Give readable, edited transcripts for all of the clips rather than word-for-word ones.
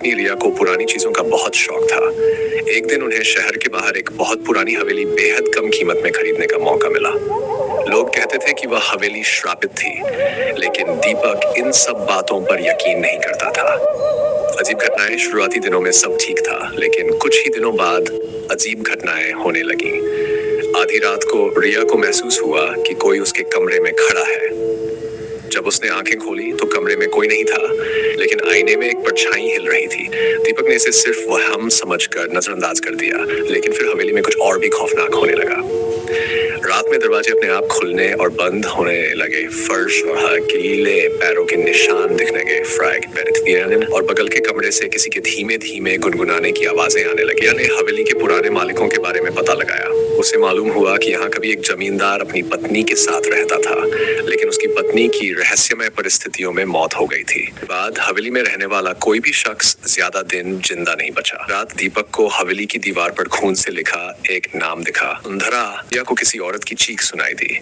रिया को पुरानी चीजों का बहुत शौक था। एक दिन उन्हें शहर के बाहर एक बहुत पुरानी हवेली बेहद कम कीमत में खरीदने का मौका मिला। लोग कहते थे कि वह हवेली श्रापित थी, लेकिन दीपक इन सब बातों पर यकीन नहीं करता था। अजीब घटनाएं शुरुआती दिनों में सब ठीक था, लेकिन कुछ ही दिनों बाद अजीब घटनाएं होने लगी। आधी रात को रिया को महसूस हुआ कि कोई उसके कमरे में खड़ा है। जब उसने आंखें खोली तो कमरे में कोई नहीं था, लेकिन आईने में एक परछाई हिल रही थी। दीपक ने इसे सिर्फ वहम समझकर नजरअंदाज कर दिया, लेकिन फिर हवेली में कुछ और भी खौफनाक होने लगा। रात में दरवाजे अपने आप खुलने और बंद होने लगे, फर्श और हकीले पैरों के निशान दिखने लगे, और बगल के कमरे से किसी के धीमे धीमे गुनगुनाने की आवाजें आने लगी। यानी हवेली के पुराने मालिकों के बारे में पता लगाया। उसे मालूम हुआ कि यहाँ कभी एक जमींदार अपनी पत्नी के साथ रहता था, लेकिन उसकी पत्नी की रहस्यमय परिस्थितियों में मौत हो गई थी। बाद हवेली में रहने वाला कोई भी शख्स ज्यादा दिन जिंदा नहीं बचा। रात दीपक को हवेली की दीवार पर खून से लिखा एक नाम दिखा। सुंदरा या को किसी औरत की चीख सुनाई दी।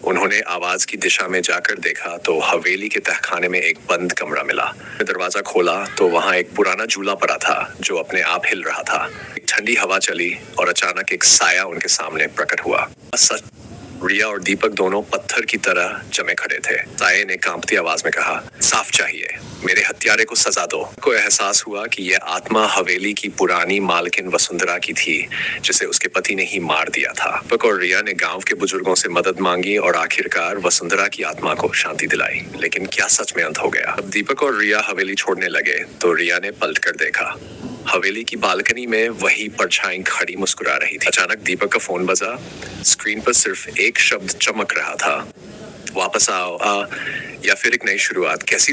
उन्होंने आवाज की दिशा में जाकर देखा तो हवेली के तहखाने में एक बंद कमरा मिला। दरवाजा खोला तो वहां एक पुराना झूला पड़ा था जो अपने आप हिल रहा था। एक ठंडी हवा चली और अचानक एक साया उनके सामने प्रकट हुआ। रिया और दीपक दोनों पत्थर की तरह जमे खड़े थे। साये ने कांपती आवाज में कहा, साफ चाहिए, मेरे हत्यारे को सजा दो। को एहसास हुआ कि यह आत्मा हवेली की पुरानी मालकिन वसुंधरा की थी, जिसे उसके पति ने ही मार दिया था। दीपक और रिया ने गांव के बुजुर्गों से मदद मांगी और आखिरकार वसुंधरा की आत्मा को शांति दिलाई। लेकिन क्या सच में अंत हो गया? अब दीपक और रिया हवेली छोड़ने लगे तो रिया ने पलट कर देखा। हवेली की बालकनी में वही परछाई खड़ी मुस्कुरा रही थी। अचानक दीपक का फोन बजा। स्क्रीन पर सिर्फ एक शब्द चमक रहा था, वापस आओ। या फिर एक नई शुरुआत। कैसी